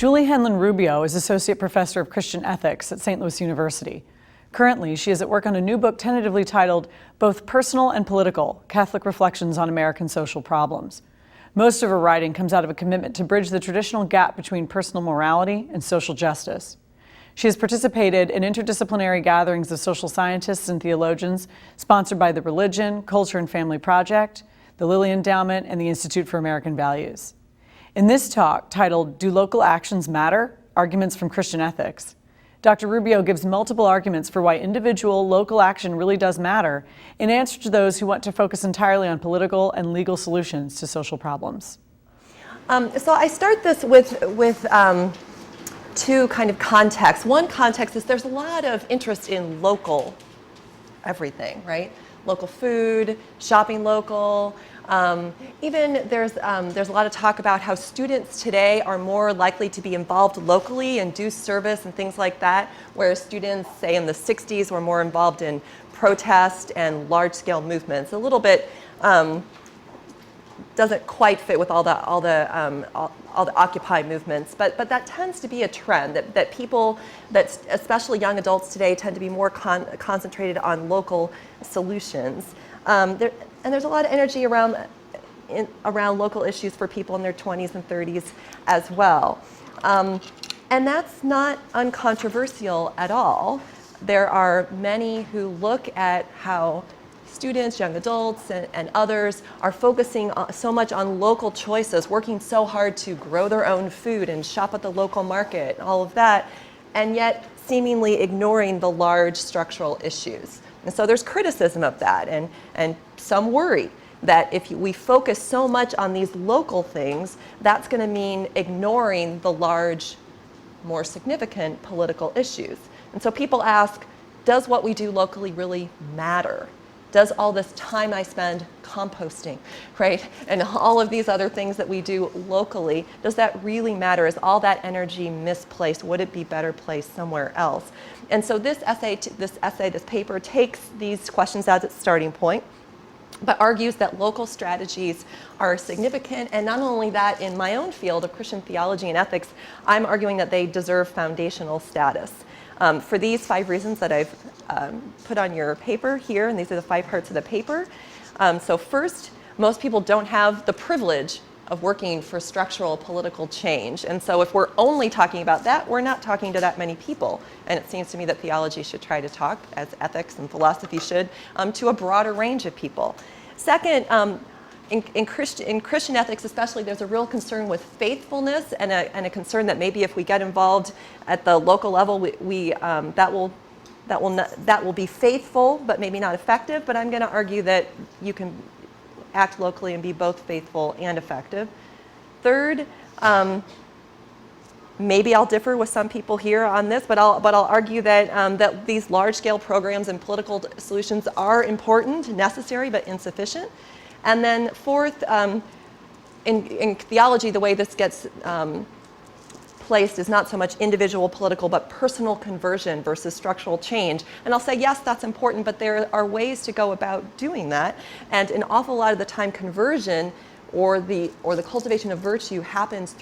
Julie Henlon-Rubio is Associate Professor of Christian Ethics at St. Louis University. Currently, she is at work on a new book tentatively titled Both Personal and Political: Catholic Reflections on American Social Problems. Most of her writing comes out of a commitment to bridge the traditional gap between personal morality and social justice. She has participated in interdisciplinary gatherings of social scientists and theologians sponsored by the Religion, Culture, and Family Project, the Lilly Endowment, and the Institute for American Values. In this talk, titled Do Local Actions Matter? Arguments from Christian Ethics, Dr. Rubio gives multiple arguments for why individual local action really does matter in answer to those who want to focus entirely on political and legal solutions to social problems. So I start this with two kind of contexts. One context is there's a lot of interest in local everything, right? Local food, shopping local. Even there's a lot of talk about how students today are more likely to be involved locally and do service and things like that, whereas students, say in the 60s, were more involved in protest and large-scale movements. A little bit doesn't quite fit with all the Occupy movements, but that tends to be a trend that people, that especially young adults today, tend to be more concentrated on local solutions. And there's a lot of energy around local issues for people in their 20s and 30s as well. And that's not uncontroversial at all. There are many who look at how students, young adults, and others are focusing so much on local choices, working so hard to grow their own food and shop at the local market, and all of that, and yet seemingly ignoring the large structural issues. And so there's criticism of that, and some worry that if we focus so much on these local things, that's going to mean ignoring the large, more significant political issues. And so people ask, does what we do locally really matter? Does all this time I spend composting, right? And all of these other things that we do locally, does that really matter? Is all that energy misplaced? Would it be better placed somewhere else? And so this paper takes these questions as its starting point, but argues that local strategies are significant. And not only that, in my own field of Christian theology and ethics, I'm arguing that they deserve foundational status. For these 5 reasons that I've put on your paper here, and these are the 5 parts of the paper. So first, most people don't have the privilege of working for structural political change. And so if we're only talking about that, we're not talking to that many people. And it seems to me that theology should try to talk, as ethics and philosophy should, to a broader range of people. Second, in Christian ethics especially, there's a real concern with faithfulness and a concern that maybe if we get involved at the local level, that will be faithful, but maybe not effective. But I'm going to argue that you can act locally and be both faithful and effective. Third, maybe I'll differ with some people here on this, but I'll argue that these large-scale programs and political solutions are important, necessary, but insufficient. And then fourth, in theology, the way this gets placed is not so much individual political, but personal conversion versus structural change. And I'll say, yes, that's important, but there are ways to go about doing that. And an awful lot of the time, conversion or the cultivation of virtue happens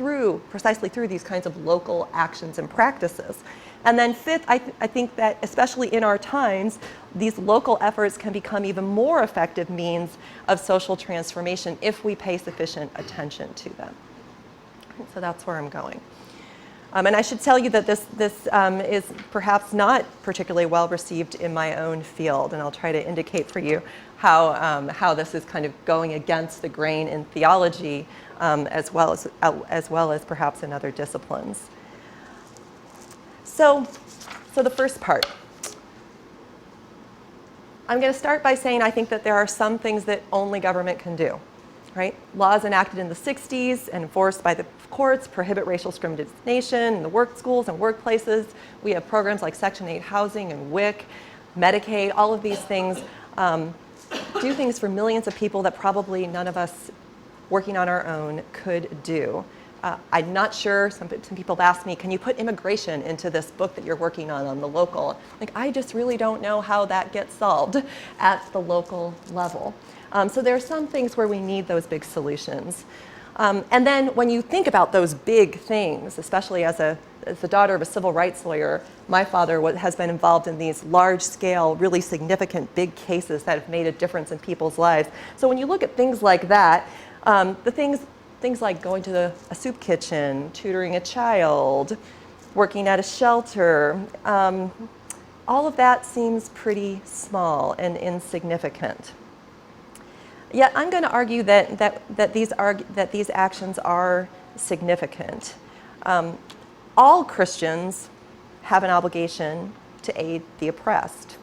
precisely through these kinds of local actions and practices. And then fifth, I think that especially in our times, these local efforts can become even more effective means of social transformation if we pay sufficient attention to them. So that's where I'm going. And I should tell you that this is perhaps not particularly well received in my own field, and I'll try to indicate for you how this is kind of going against the grain in theology, as well as perhaps in other disciplines. So the first part. I'm going to start by saying I think that there are some things that only government can do. Right? Laws enacted in the 60s and enforced by the courts prohibit racial discrimination in the work schools and workplaces. We have programs like Section 8 housing and WIC, Medicaid, all of these things do things for millions of people that probably none of us working on our own could do. I'm not sure, some people have asked me, can you put immigration into this book that you're working on the local? Like, I just really don't know how that gets solved at the local level. So there are some things where we need those big solutions. And then when you think about those big things, especially as the daughter of a civil rights lawyer, my father has been involved in these large-scale, really significant big cases that have made a difference in people's lives. So when you look at things like that, things like going to a soup kitchen, tutoring a child, working at a shelter, all of that seems pretty small and insignificant. Yet I'm going to argue that these actions are significant. All Christians have an obligation to aid the oppressed.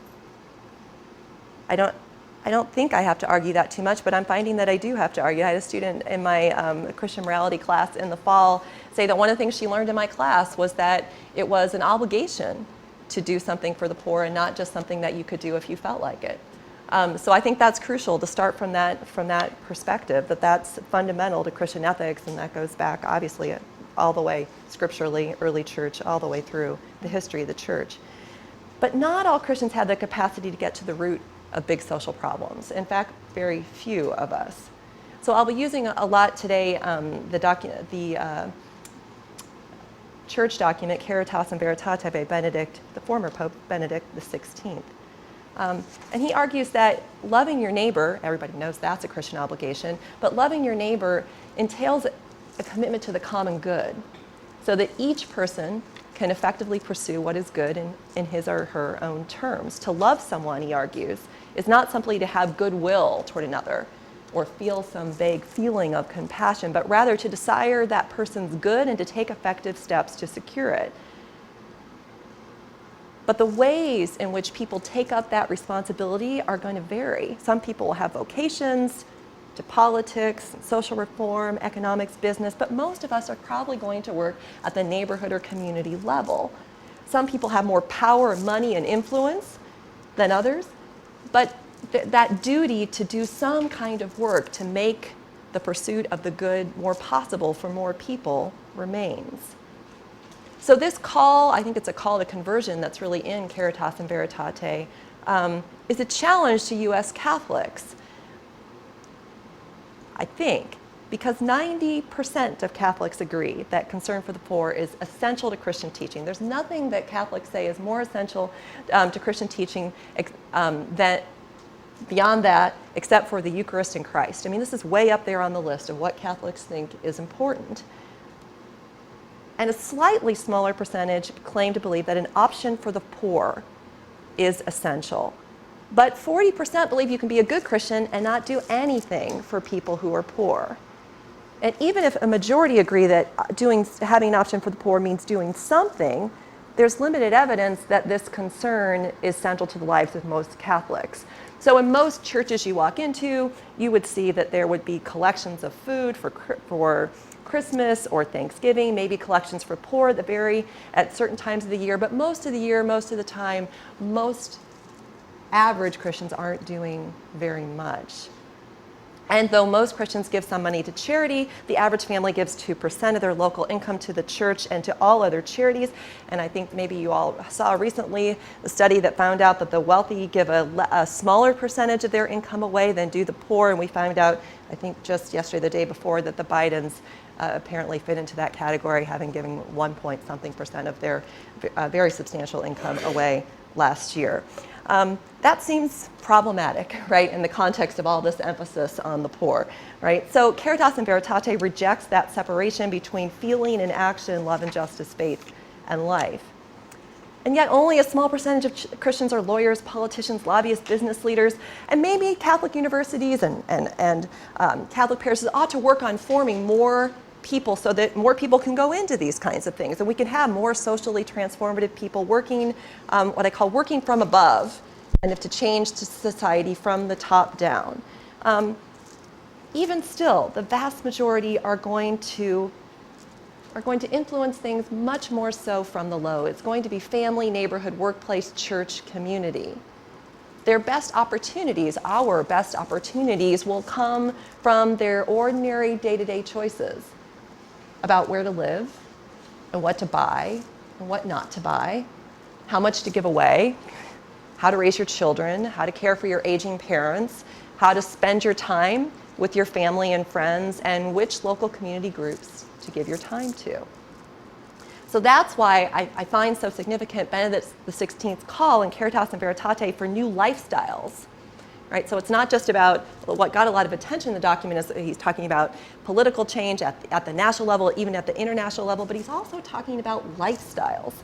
I don't think I have to argue that too much, but I'm finding that I do have to argue. I had a student in my Christian morality class in the fall say that one of the things she learned in my class was that it was an obligation to do something for the poor and not just something that you could do if you felt like it. So I think that's crucial to start from that perspective, that's fundamental to Christian ethics, and that goes back obviously all the way scripturally, early church, all the way through the history of the church. But not all Christians have the capacity to get to the root of big social problems. In fact, very few of us. So I'll be using a lot today the church document, Caritas in Veritate by Benedict, the former Pope Benedict XVI. And he argues that loving your neighbor, everybody knows that's a Christian obligation, but loving your neighbor entails a commitment to the common good, so that each person can effectively pursue what is good in his or her own terms. To love someone, he argues, is not simply to have goodwill toward another or feel some vague feeling of compassion, but rather to desire that person's good and to take effective steps to secure it. But the ways in which people take up that responsibility are going to vary. Some people will have vocations to politics, social reform, economics, business, but most of us are probably going to work at the neighborhood or community level. Some people have more power, money, and influence than others, but that duty to do some kind of work to make the pursuit of the good more possible for more people remains. So this call, I think it's a call to conversion that's really in Caritas in Veritate, is a challenge to U.S. Catholics, I think, because 90% of Catholics agree that concern for the poor is essential to Christian teaching. There's nothing that Catholics say is more essential to Christian teaching beyond that, except for the Eucharist and Christ. I mean, this is way up there on the list of what Catholics think is important. And a slightly smaller percentage claim to believe that an option for the poor is essential. But 40% believe you can be a good Christian and not do anything for people who are poor. And even if a majority agree that having an option for the poor means doing something, there's limited evidence that this concern is central to the lives of most Catholics. So in most churches you walk into, you would see that there would be collections of food for Christmas or Thanksgiving, maybe collections for poor that vary at certain times of the year, but most of the time, most average Christians aren't doing very much. And though most Christians give some money to charity, the average family gives 2% of their local income to the church and to all other charities. And I think maybe you all saw recently a study that found out that the wealthy give a smaller percentage of their income away than do the poor. And we found out, I think just yesterday, the day before, that the Bidens apparently fit into that category, having given 1-point-something% of their very substantial income away last year. That seems problematic, right, in the context of all this emphasis on the poor, right? So Caritas in Veritate rejects that separation between feeling and action, love and justice, faith and life. And yet only a small percentage of Christians are lawyers, politicians, lobbyists, business leaders, and maybe Catholic universities and Catholic parishes ought to work on forming more people so that more people can go into these kinds of things, and we can have more socially transformative people working, what I call working from above, and if to change to society from the top down. Even still, the vast majority are going to influence things much more so from the low. It's going to be family, neighborhood, workplace, church, community. Their best opportunities, our best opportunities, will come from their ordinary day-to-day choices about where to live and what to buy and what not to buy, how much to give away, how to raise your children, how to care for your aging parents, how to spend your time with your family and friends, and which local community groups to give your time to. So that's why I find so significant Benedict XVI's call in Caritas in Veritate for new lifestyles. Right? So it's not just about what got a lot of attention in the document is he's talking about political change at the national level, even at the international level, but he's also talking about lifestyles,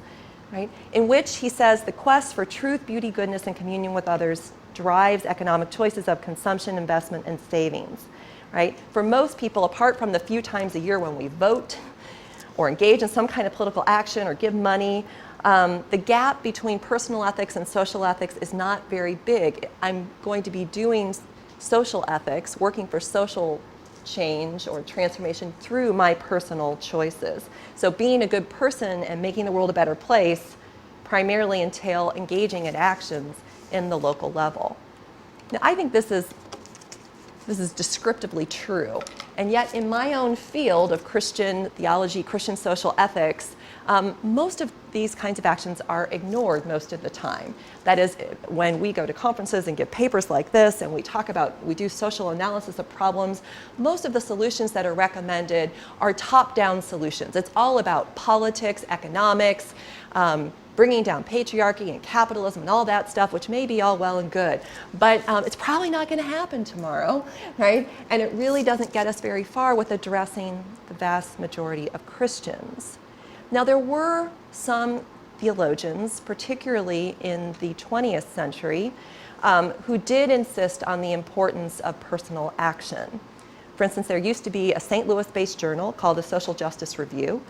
right? In which he says the quest for truth, beauty, goodness, and communion with others drives economic choices of consumption, investment, and savings, right? For most people, apart from the few times a year when we vote or engage in some kind of political action or give money, the gap between personal ethics and social ethics is not very big. I'm going to be doing social ethics, working for social change or transformation through my personal choices. So being a good person and making the world a better place primarily entail engaging in actions in the local level. Now, I think this is descriptively true. And yet in my own field of Christian theology, Christian social ethics, most of these kinds of actions are ignored most of the time. That is, when we go to conferences and give papers like this and we do social analysis of problems, most of the solutions that are recommended are top-down solutions. It's all about politics, economics, bringing down patriarchy and capitalism and all that stuff, which may be all well and good. But it's probably not going to happen tomorrow, right? And it really doesn't get us very far with addressing the vast majority of Christians. Now, there were some theologians, particularly in the 20th century, who did insist on the importance of personal action. For instance, there used to be a St. Louis-based journal called the Social Justice Review,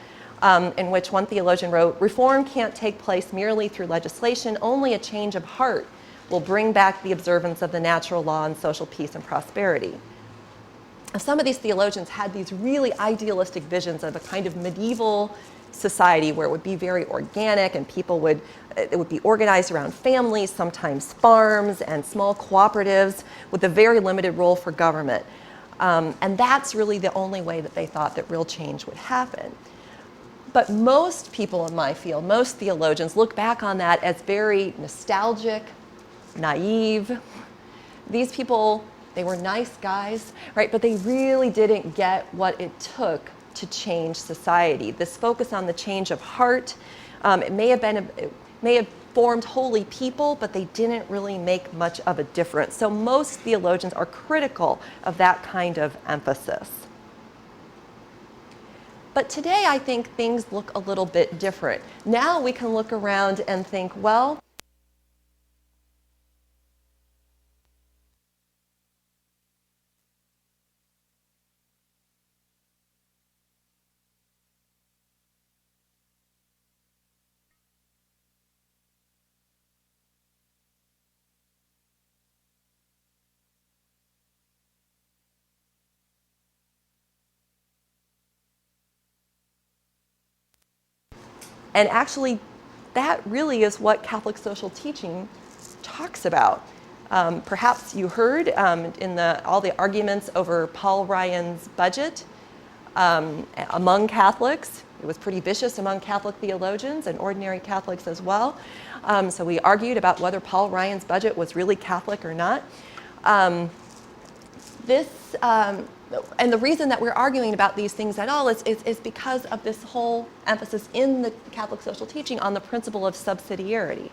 in which one theologian wrote, "Reform can't take place merely through legislation. Only a change of heart will bring back the observance of the natural law and social peace and prosperity." Some of these theologians had these really idealistic visions of a kind of medieval society where it would be very organic and it would be organized around families, sometimes farms and small cooperatives with a very limited role for government. And that's really the only way that they thought that real change would happen. But most people in my field, most theologians, look back on that as very nostalgic, naive. These people, they were nice guys, right? But they really didn't get what it took to change society. This focus on the change of heart, it may have formed holy people, but they didn't really make much of a difference. So most theologians are critical of that kind of emphasis. But today, I think things look a little bit different. Now we can look around and think, well, and actually, that really is what Catholic social teaching talks about. Perhaps you heard in all the arguments over Paul Ryan's budget among Catholics. It was pretty vicious among Catholic theologians and ordinary Catholics as well. So we argued about whether Paul Ryan's budget was really Catholic or not. And the reason that we're arguing about these things at all is because of this whole emphasis in the Catholic social teaching on the principle of subsidiarity,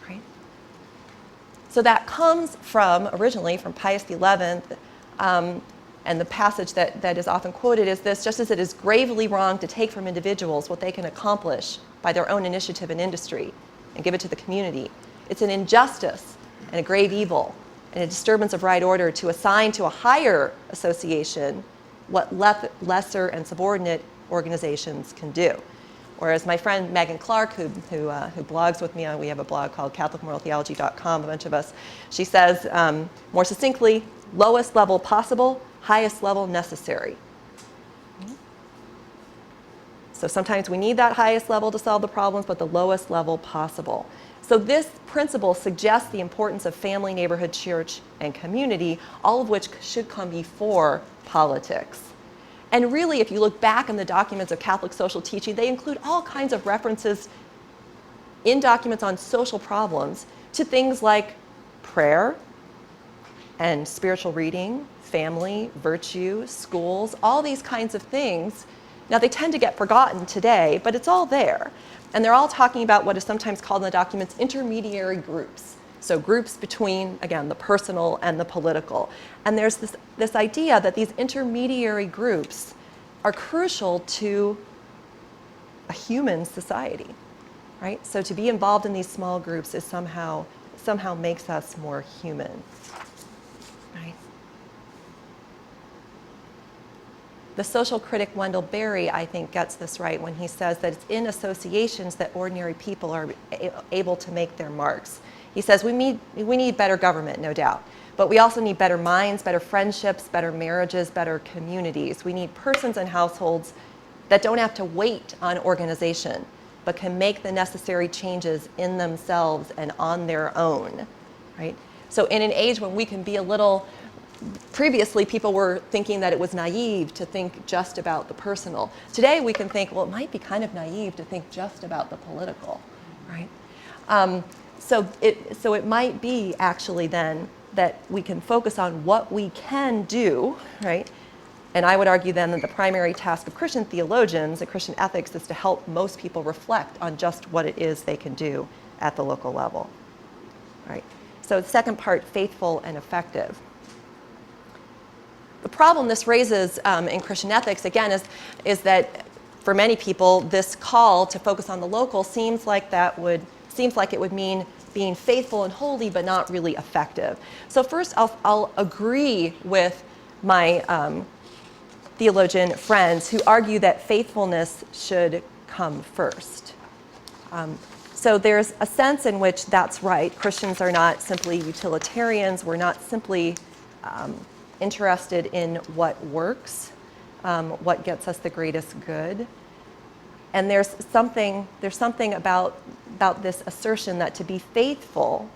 right? So that comes originally from Pius XI, and the passage that is often quoted is this: just as it is gravely wrong to take from individuals what they can accomplish by their own initiative and industry and give it to the community, it's an injustice and a grave evil and a disturbance of right order to assign to a higher association what lesser and subordinate organizations can do. Or as my friend Megan Clark, who blogs with me, we have a blog called CatholicMoralTheology.com, a bunch of us, she says more succinctly, lowest level possible, highest level necessary. So sometimes we need that highest level to solve the problems, but the lowest level possible. So this principle suggests the importance of family, neighborhood, church, and community, all of which should come before politics. And really, if you look back in the documents of Catholic social teaching, they include all kinds of references in documents on social problems to things like prayer and spiritual reading, family, virtue, schools, all these kinds of things. Now, they tend to get forgotten today, but it's all there. And they're all talking about what is sometimes called in the documents intermediary groups. So groups between, again, the personal and the political. And there's this idea that these intermediary groups are crucial to a human society, right? So to be involved in these small groups is somehow makes us more human, right? The social critic Wendell Berry, I think, gets this right when he says that it's in associations that ordinary people are able to make their marks. He says we need better government, no doubt, but we also need better minds, better friendships, better marriages, better communities. We need persons and households that don't have to wait on organization, but can make the necessary changes in themselves and on their own, right? So in an age when we can be a little, previously people were thinking that it was naive to think just about the personal. Today we can think, well, it might be kind of naive to think just about the political, right? So it might be actually then that we can focus on what we can do, right? And I would argue then that the primary task of Christian theologians and Christian ethics is to help most people reflect on just what it is they can do at the local level, right? So the second part, faithful and effective. The problem this raises in Christian ethics, again, is that for many people, this call to focus on the local seems like it would mean being faithful and holy, but not really effective. So first, I'll agree with my theologian friends who argue that faithfulness should come first. So there's a sense in which that's right. Christians are not simply utilitarians. We're not simply interested in what works, what gets us the greatest good. And there's something about this assertion that to be faithful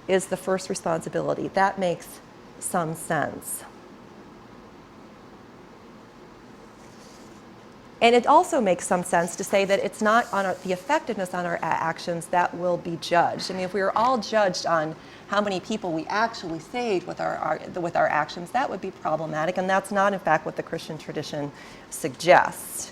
is the first responsibility. That makes some sense. And it also makes some sense to say that it's not on the effectiveness on our actions that will be judged. I mean, if we were all judged on how many people we actually saved with our actions, that would be problematic, and that's not, in fact, what the Christian tradition suggests.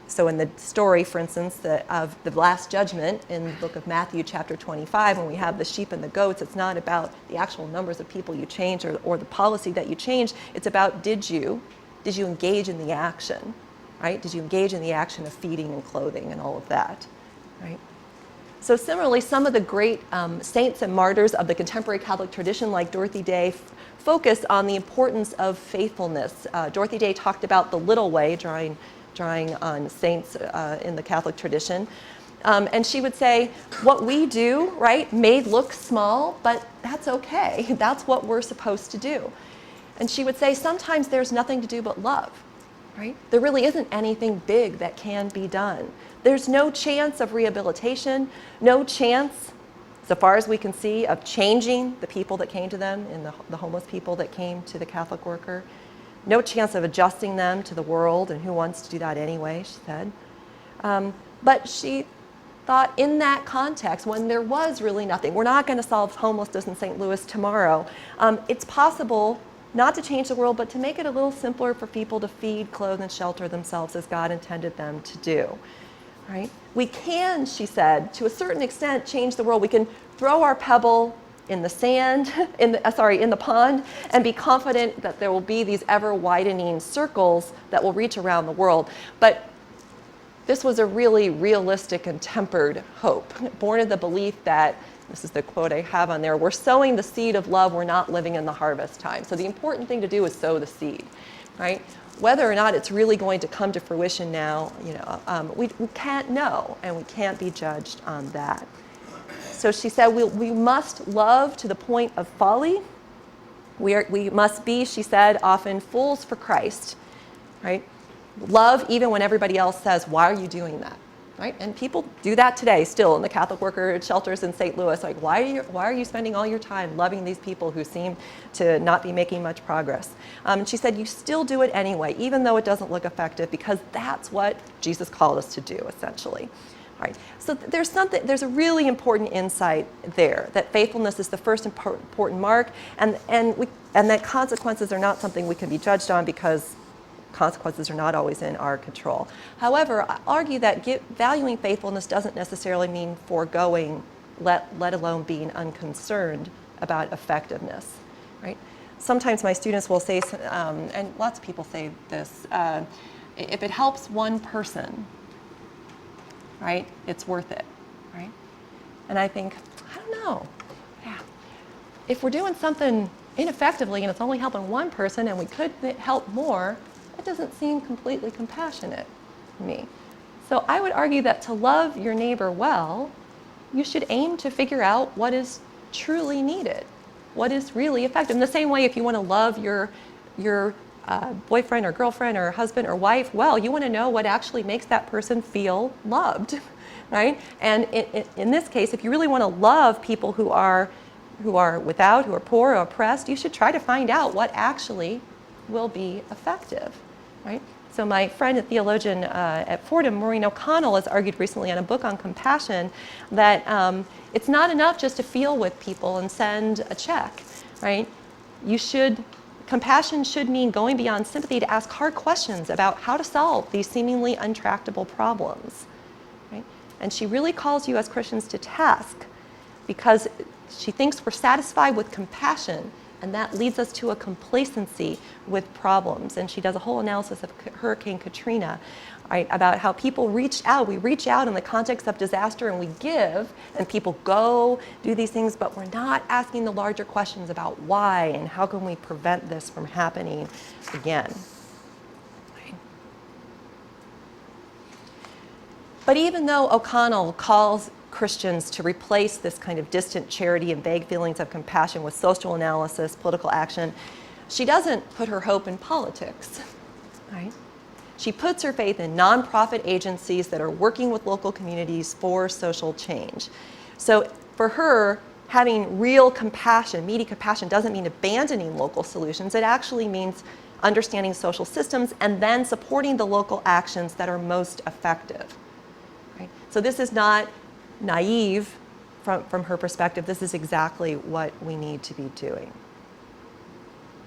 So in the story, for instance, of the Last Judgment in the book of Matthew, chapter 25, when we have the sheep and the goats, it's not about the actual numbers of people you change or the policy that you change. It's about did you engage in the action, right? Did you engage in the action of feeding and clothing and all of that, right? So similarly, some of the great saints and martyrs of the contemporary Catholic tradition, like Dorothy Day, focus on the importance of faithfulness. Dorothy Day talked about the little way, drawing on saints in the Catholic tradition. And she would say, what we do, right, may look small, but that's okay. That's what we're supposed to do. And she would say, sometimes there's nothing to do but love, right? There really isn't anything big that can be done. There's no chance of rehabilitation, no chance, so far as we can see, of changing the people that came to them, and the homeless people that came to the Catholic worker. No chance of adjusting them to the world, and who wants to do that anyway, she said. But she thought in that context, when there was really nothing, we're not going to solve homelessness in St. Louis tomorrow, it's possible not to change the world, but to make it a little simpler for people to feed, clothe, and shelter themselves as God intended them to do. Right? We can, she said, to a certain extent, change the world. We can throw our pebble in the sand, in the pond, and be confident that there will be these ever-widening circles that will reach around the world. But this was a really realistic and tempered hope, born of the belief that, this is the quote I have on there, we're sowing the seed of love, we're not living in the harvest time. So the important thing to do is sow the seed, right? Whether or not it's really going to come to fruition now, we can't know, and we can't be judged on that. So she said, we must love to the point of folly. We must be, she said, often fools for Christ, right? Love even when everybody else says, why are you doing that, right? And people do that today still in the Catholic worker shelters in St. Louis. Like, why are you spending all your time loving these people who seem to not be making much progress? She said, you still do it anyway, even though it doesn't look effective, because that's what Jesus called us to do, essentially. Right. So there's a really important insight there, that faithfulness is the first important mark, and that consequences are not something we can be judged on because consequences are not always in our control. However, I argue that valuing faithfulness doesn't necessarily mean foregoing, let alone being unconcerned about effectiveness. Right. Sometimes my students will say, and lots of people say this, if it helps one person, right, it's worth it, right? And I think, I don't know. Yeah. If we're doing something ineffectively and it's only helping one person and we could help more, that doesn't seem completely compassionate to me. So I would argue that to love your neighbor well, you should aim to figure out what is truly needed, what is really effective. In the same way, if you want to love your boyfriend or girlfriend or husband or wife well, you want to know what actually makes that person feel loved, right? And in this case, if you really want to love people who are without, who are poor or oppressed, you should try to find out what actually will be effective, right? So my friend and theologian at Fordham, Maureen O'Connell, has argued recently in a book on compassion that it's not enough just to feel with people and send a check, right? Compassion should mean going beyond sympathy to ask hard questions about how to solve these seemingly untractable problems, right? And she really calls you as Christians to task because she thinks we're satisfied with compassion, and that leads us to a complacency with problems. And she does a whole analysis of Hurricane Katrina, right, about how people reach out. We reach out in the context of disaster and we give, and people go do these things, but we're not asking the larger questions about why and how can we prevent this from happening again. Right. But even though O'Connell calls Christians to replace this kind of distant charity and vague feelings of compassion with social analysis, political action, she doesn't put her hope in politics, right? She puts her faith in nonprofit agencies that are working with local communities for social change. So for her, having real compassion, meaty compassion, doesn't mean abandoning local solutions. It actually means understanding social systems and then supporting the local actions that are most effective. Right? So this is not naive from her perspective. This is exactly what we need to be doing.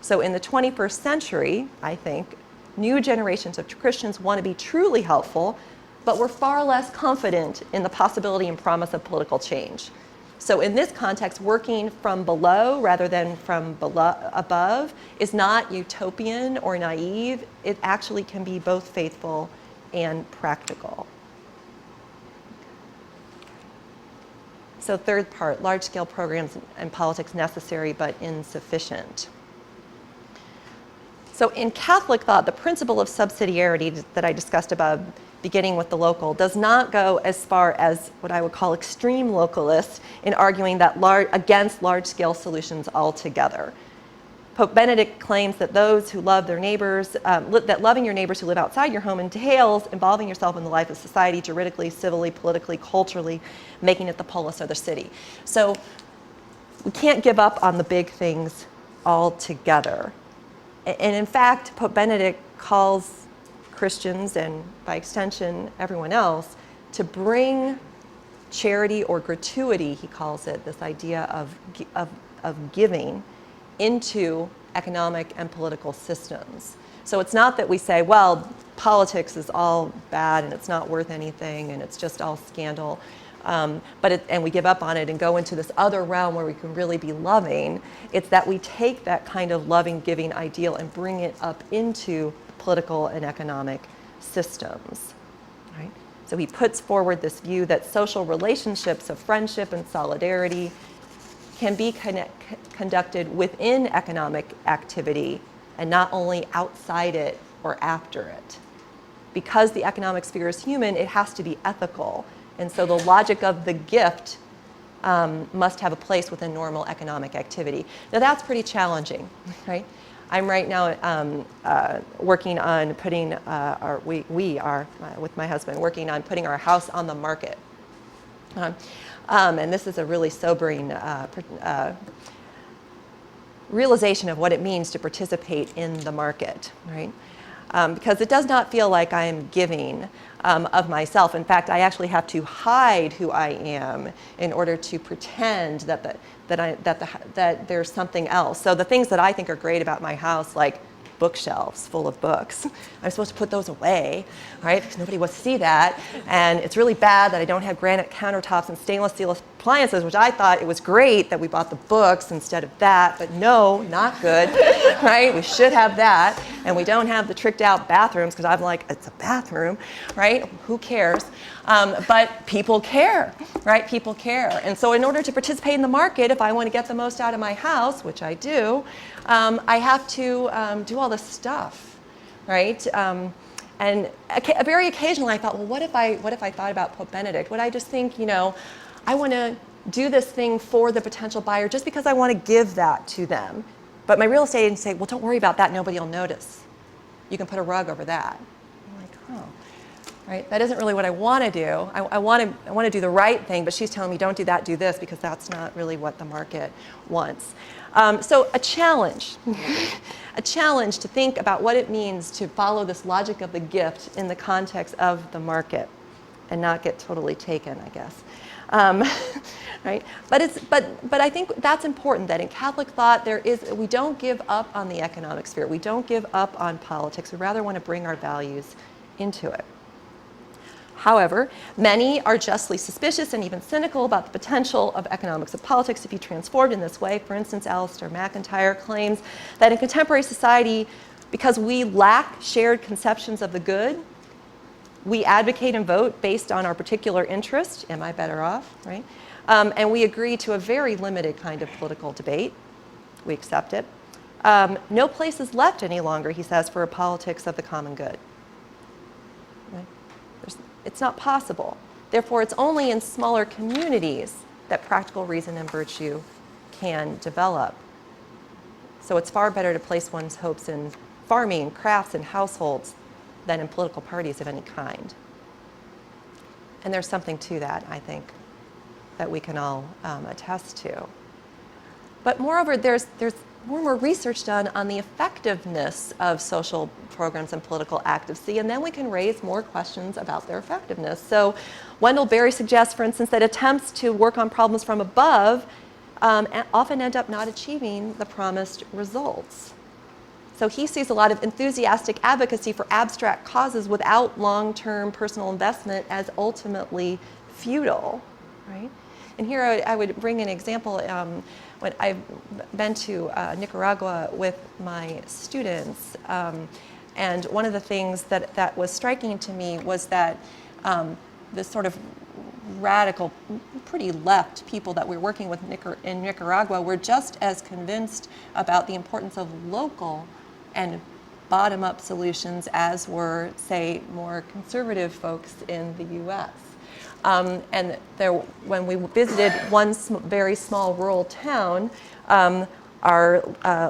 So in the 21st century, I think, new generations of Christians want to be truly helpful, but we're far less confident in the possibility and promise of political change. So in this context, working from below rather than from above is not utopian or naive. It actually can be both faithful and practical. So third part, large-scale programs and politics necessary but insufficient. So in Catholic thought, the principle of subsidiarity that I discussed above, beginning with the local, does not go as far as what I would call extreme localists in arguing that against large-scale solutions altogether. Pope Benedict claims that those who love their neighbors, that loving your neighbors who live outside your home entails involving yourself in the life of society, juridically, civilly, politically, culturally, making it the polis of the city. So we can't give up on the big things altogether. And in fact, Pope Benedict calls Christians, and by extension, everyone else, to bring charity or gratuity, he calls it, this idea of giving, into economic and political systems. So it's not that we say, well, politics is all bad and it's not worth anything and it's just all scandal, and we give up on it and go into this other realm where we can really be loving. It's that we take that kind of loving, giving ideal and bring it up into political and economic systems. Right? So he puts forward this view that social relationships of friendship and solidarity can be conducted within economic activity and not only outside it or after it. Because the economic sphere is human, it has to be ethical. And so the logic of the gift must have a place within normal economic activity. Now that's pretty challenging, right? I'm right now working on putting, we are, with my husband, working on putting our house on the market. And this is a really sobering realization of what it means to participate in the market, right? because it does not feel like I am giving of myself. In fact, I actually have to hide who I am in order to pretend that there's something else. So the things that I think are great about my house, like bookshelves full of books, I'm supposed to put those away, right? Because nobody wants to see that. And it's really bad that I don't have granite countertops and stainless steel appliances, which I thought it was great that we bought the books instead of that, but no, not good, right? We should have that. And we don't have the tricked out bathrooms because I'm like, it's a bathroom, right? Who cares? But people care, right? People care. And so in order to participate in the market, if I want to get the most out of my house, which I do, I have to do all this stuff, right? And very occasionally I thought, well, what if I thought about Pope Benedict? Would I just think, I want to do this thing for the potential buyer just because I want to give that to them? But my real estate agent say, well, don't worry about that. Nobody will notice. You can put a rug over that. I'm like, oh, right. That isn't really what I want to do. I want to do the right thing, but she's telling me don't do that, do this, because that's not really what the market wants. So a challenge, a challenge to think about what it means to follow this logic of the gift in the context of the market and not get totally taken, I guess. Right? But I think that's important, that in Catholic thought we don't give up on the economic sphere. We don't give up on politics. We rather want to bring our values into it. However, many are justly suspicious and even cynical about the potential of economics and politics to be transformed in this way. For instance, Alistair McIntyre claims that in contemporary society, because we lack shared conceptions of the good, we advocate and vote based on our particular interest. Am I better off, right? And we agree to a very limited kind of political debate. We accept it. No place is left any longer, he says, for a politics of the common good. Right? It's not possible. Therefore, it's only in smaller communities that practical reason and virtue can develop. So it's far better to place one's hopes in farming, crafts, and households than in political parties of any kind. And there's something to that, I think, that we can all attest to. But moreover, there's more and more research done on the effectiveness of social programs and political activism, and then we can raise more questions about their effectiveness. So Wendell Berry suggests, for instance, that attempts to work on problems from above often end up not achieving the promised results. So he sees a lot of enthusiastic advocacy for abstract causes without long-term personal investment as ultimately futile, right? And here I would bring an example. When I've been to Nicaragua with my students, and one of the things that was striking to me was that the sort of radical, pretty left people that we're working with in Nicaragua were just as convinced about the importance of local and bottom-up solutions as were, say, more conservative folks in the U.S. And when we visited one very small rural town, our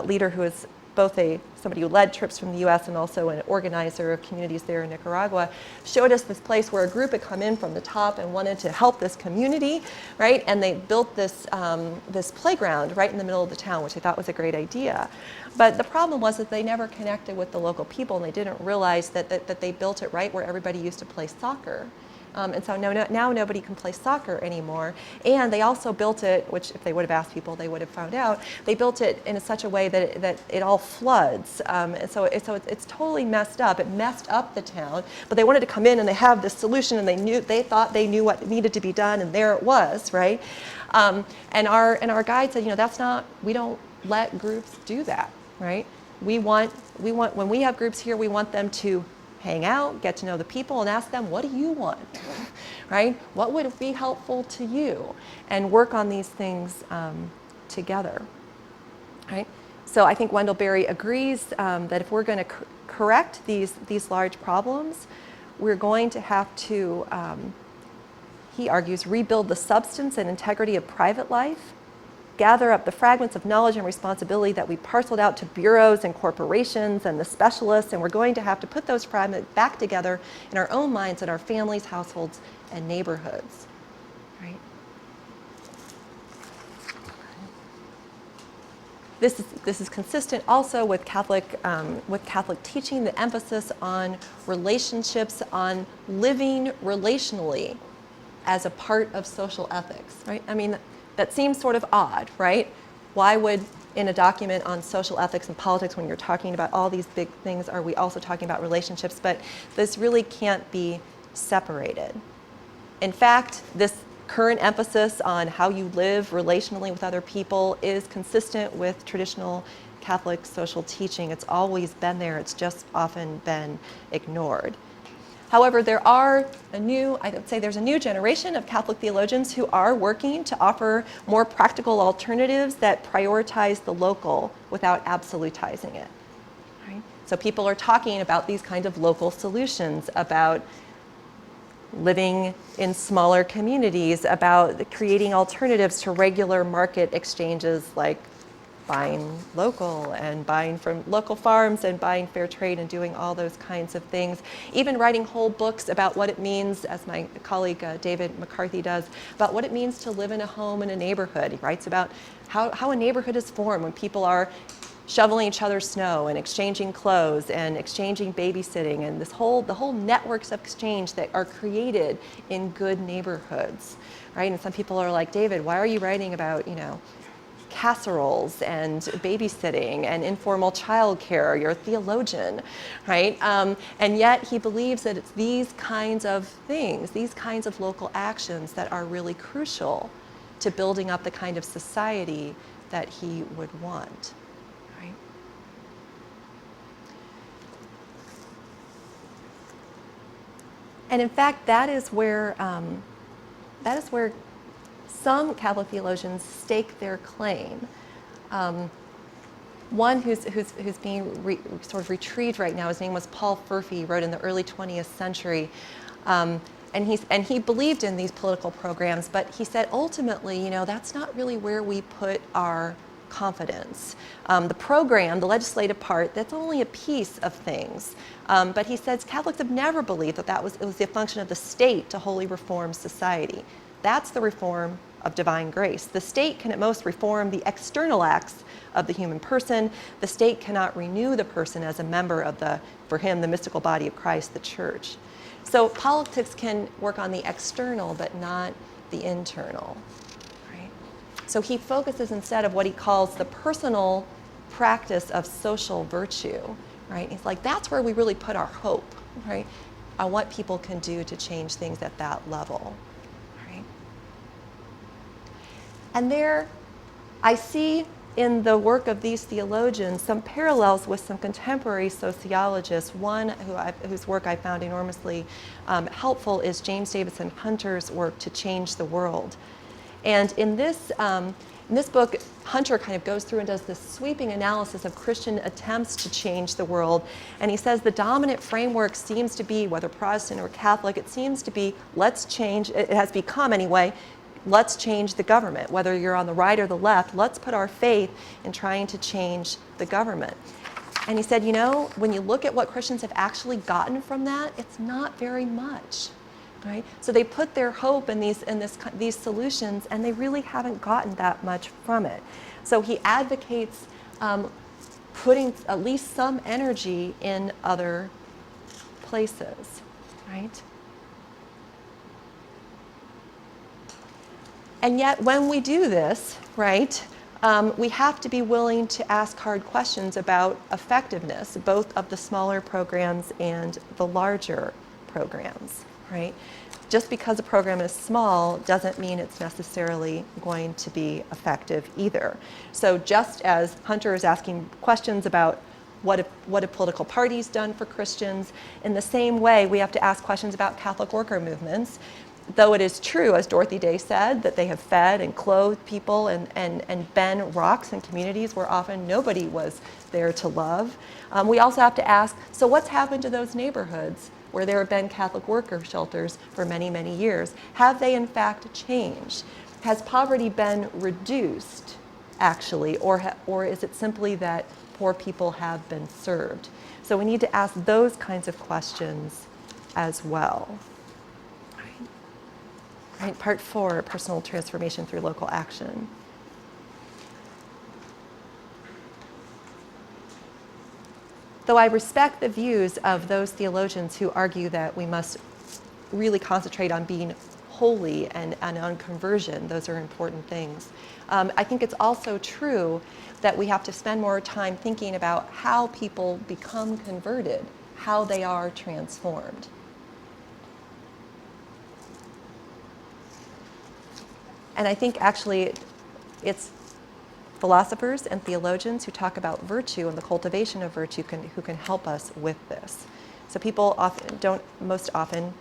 leader, who is both somebody who led trips from the U.S. and also an organizer of communities there in Nicaragua, showed us this place where a group had come in from the top and wanted to help this community, right? And they built this playground right in the middle of the town, which I thought was a great idea. But the problem was that they never connected with the local people, and they didn't realize that they built it right where everybody used to play soccer. And so now nobody can play soccer anymore. And they also built it, which if they would have asked people, they would have found out, they built it in such a way that it all floods. And so it's totally messed up. It messed up the town. But they wanted to come in and they have this solution, and they thought they knew what needed to be done, and there it was, right? And our guide said, we don't let groups do that, right? We want when we have groups here, we want them to hang out, get to know the people, and ask them, what do you want, right? What would be helpful to you? And work on these things together, right? So I think Wendell Berry agrees that if we're going to correct these large problems, we're going to have to, he argues, rebuild the substance and integrity of private life, gather up the fragments of knowledge and responsibility that we parceled out to bureaus and corporations and the specialists, and we're going to have to put those fragments back together in our own minds, in our families, households, and neighborhoods, right? This is consistent also with Catholic teaching, the emphasis on relationships, on living relationally as a part of social ethics, right? I mean, that seems sort of odd, right? Why would, in a document on social ethics and politics, when you're talking about all these big things, are we also talking about relationships? But this really can't be separated. In fact, this current emphasis on how you live relationally with other people is consistent with traditional Catholic social teaching. It's always been there, it's just often been ignored. However, there's a new generation of Catholic theologians who are working to offer more practical alternatives that prioritize the local without absolutizing it. Right? So people are talking about these kinds of local solutions, about living in smaller communities, about creating alternatives to regular market exchanges like buying local and buying from local farms and buying fair trade and doing all those kinds of things. Even writing whole books about what it means, as my colleague David McCarthy does, about what it means to live in a home in a neighborhood. He writes about how a neighborhood is formed when people are shoveling each other's snow and exchanging clothes and exchanging babysitting, and the whole networks of exchange that are created in good neighborhoods, right? And some people are like, David, why are you writing about, casseroles and babysitting and informal childcare? You're a theologian, right? And yet he believes that it's these kinds of things, these kinds of local actions that are really crucial to building up the kind of society that he would want, right? And in fact, that is where some Catholic theologians stake their claim. One who's being sort of retrieved right now, his name was Paul Furphy, he wrote in the early 20th century. And he believed in these political programs, but he said ultimately, that's not really where we put our confidence. The program, the legislative part, that's only a piece of things. But he says Catholics have never believed that it was the function of the state to wholly reform society. That's the reform of divine grace. The state can at most reform the external acts of the human person. The state cannot renew the person as a member of for him, the mystical body of Christ, the church. So politics can work on the external, but not the internal, right? So he focuses instead of what he calls the personal practice of social virtue, right? He's like, that's where we really put our hope, right? On what people can do to change things at that level. And there, I see in the work of these theologians some parallels with some contemporary sociologists. One whose work I found enormously helpful is James Davison Hunter's work, To Change the World. And in this book, Hunter kind of goes through and does this sweeping analysis of Christian attempts to change the world. And he says the dominant framework seems to be, whether Protestant or Catholic, it seems to be, it has become anyway, let's change the government. Whether you're on the right or the left, let's put our faith in trying to change the government. And he said, when you look at what Christians have actually gotten from that, it's not very much, right? So they put their hope in these solutions, and they really haven't gotten that much from it. So he advocates putting at least some energy in other places, right? And yet, when we do this, right, we have to be willing to ask hard questions about effectiveness, both of the smaller programs and the larger programs, right? Just because a program is small doesn't mean it's necessarily going to be effective either. So just as Hunter is asking questions about what have political parties done for Christians, in the same way we have to ask questions about Catholic worker movements. Though it is true, as Dorothy Day said, that they have fed and clothed people and been rocks in communities where often nobody was there to love, we also have to ask, so what's happened to those neighborhoods where there have been Catholic worker shelters for many, many years? Have they in fact changed? Has poverty been reduced, actually, or is it simply that poor people have been served? So we need to ask those kinds of questions as well. Right, part 4, personal transformation through local action. Though I respect the views of those theologians who argue that we must really concentrate on being holy and on conversion, those are important things. I think it's also true that we have to spend more time thinking about how people become converted, how they are transformed. And I think actually it's philosophers and theologians who talk about virtue and the cultivation of virtue who can help us with this. So people most often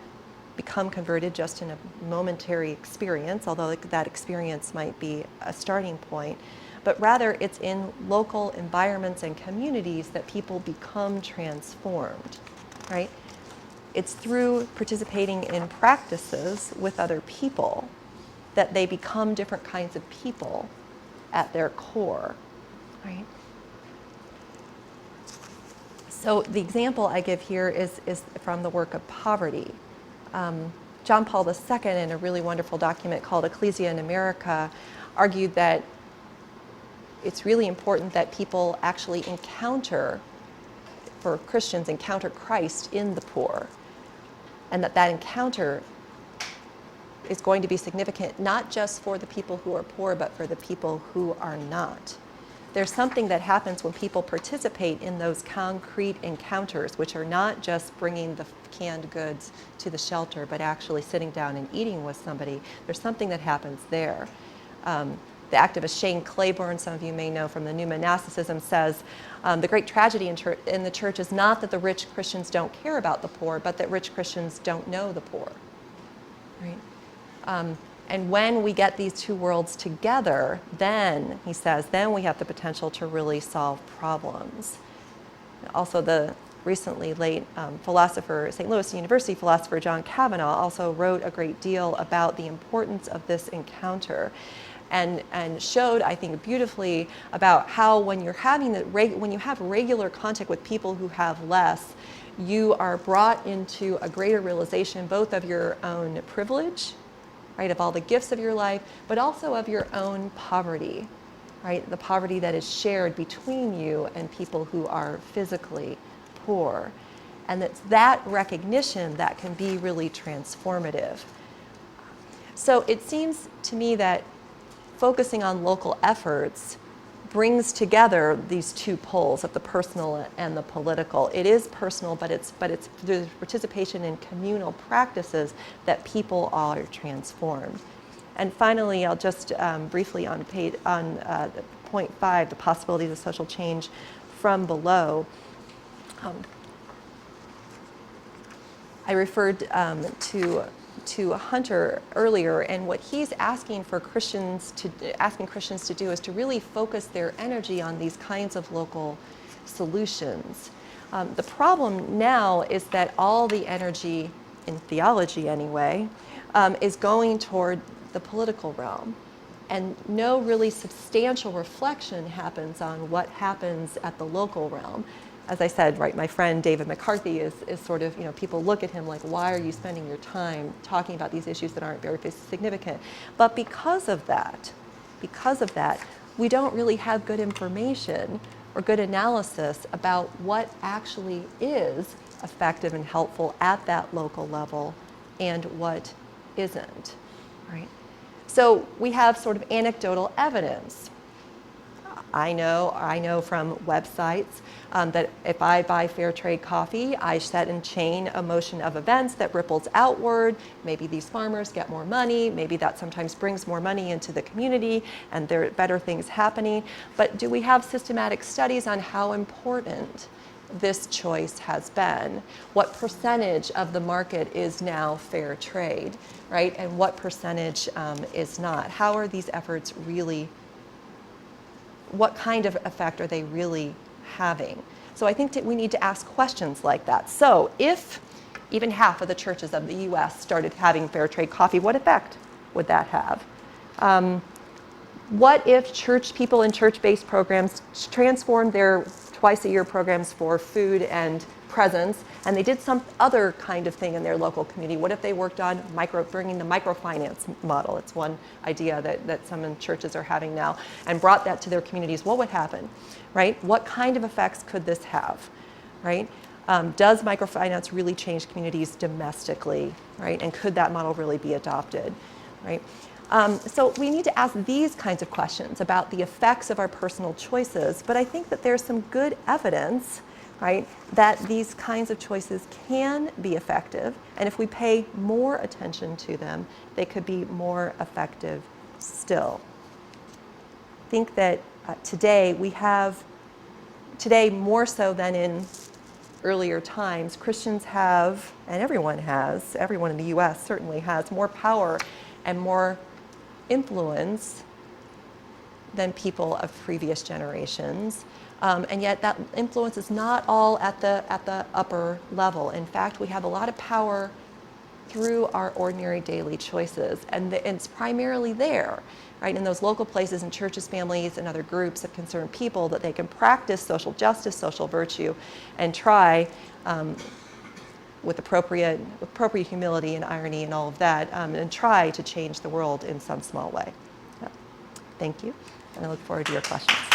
become converted just in a momentary experience, although that experience might be a starting point, but rather it's in local environments and communities that people become transformed, right? It's through participating in practices with other people that they become different kinds of people at their core, right? So the example I give here is from the work of poverty. John Paul II, in a really wonderful document called Ecclesia in America, argued that it's really important that people actually for Christians, encounter Christ in the poor, and that encounter is going to be significant not just for the people who are poor, but for the people who are not. There's something that happens when people participate in those concrete encounters, which are not just bringing the canned goods to the shelter, but actually sitting down and eating with somebody. There's something that happens there. The activist Shane Claiborne, some of you may know from the New Monasticism, says the great tragedy in the church is not that the rich Christians don't care about the poor, but that rich Christians don't know the poor. Right? And when we get these two worlds together, then, he says, then we have the potential to really solve problems. Also, the recently late philosopher, St. Louis University philosopher John Kavanaugh also wrote a great deal about the importance of this encounter, and showed, I think, beautifully about how when you're when you have regular contact with people who have less, you are brought into a greater realization both of your own privilege, right, of all the gifts of your life, but also of your own poverty, right, the poverty that is shared between you and people who are physically poor. And it's that recognition that can be really transformative. So it seems to me that focusing on local efforts brings together these two poles of the personal and the political. It is personal, but it's there's participation in communal practices that people are transformed. And finally, I'll just briefly on point 5, the possibilities of social change from below. I referred to Hunter earlier, and what he's asking Christians to do is to really focus their energy on these kinds of local solutions. The problem now is that all the energy, in theology anyway, is going toward the political realm, and no really substantial reflection happens on what happens at the local realm. As I said, right, my friend David McCarthy is sort of, people look at him like, why are you spending your time talking about these issues that aren't very significant? But because of that, we don't really have good information or good analysis about what actually is effective and helpful at that local level and what isn't, right? So we have sort of anecdotal evidence. I know from websites that if I buy fair trade coffee, I set in chain a motion of events that ripples outward. Maybe these farmers get more money. Maybe that sometimes brings more money into the community and there are better things happening. But do we have systematic studies on how important this choice has been? What percentage of the market is now fair trade, right? And what percentage is not? How are these efforts really, what kind of effect are they really having? So I think that we need to ask questions like that. So if even half of the churches of the US started having fair trade coffee, what effect would that have? What if people in church-based programs transformed their twice-a-year programs for food and presence, and they did some other kind of thing in their local community? What if they worked on bringing the microfinance model? It's one idea that some churches are having now, and brought that to their communities. What would happen, right? What kind of effects could this have, right? Does microfinance really change communities domestically, right? And could that model really be adopted, right? So we need to ask these kinds of questions about the effects of our personal choices, but I think that there's some good evidence, right, that these kinds of choices can be effective, and if we pay more attention to them, they could be more effective still. I think that today more so than in earlier times, Christians have, and everyone in the US certainly has, more power and more influence than people of previous generations. And yet that influence is not all at the upper level. In fact, we have a lot of power through our ordinary daily choices. And it's primarily there, right, in those local places and churches, families, and other groups of concerned people that they can practice social justice, social virtue, and try with appropriate humility and irony and all of that, and try to change the world in some small way. Yeah. Thank you, and I look forward to your questions.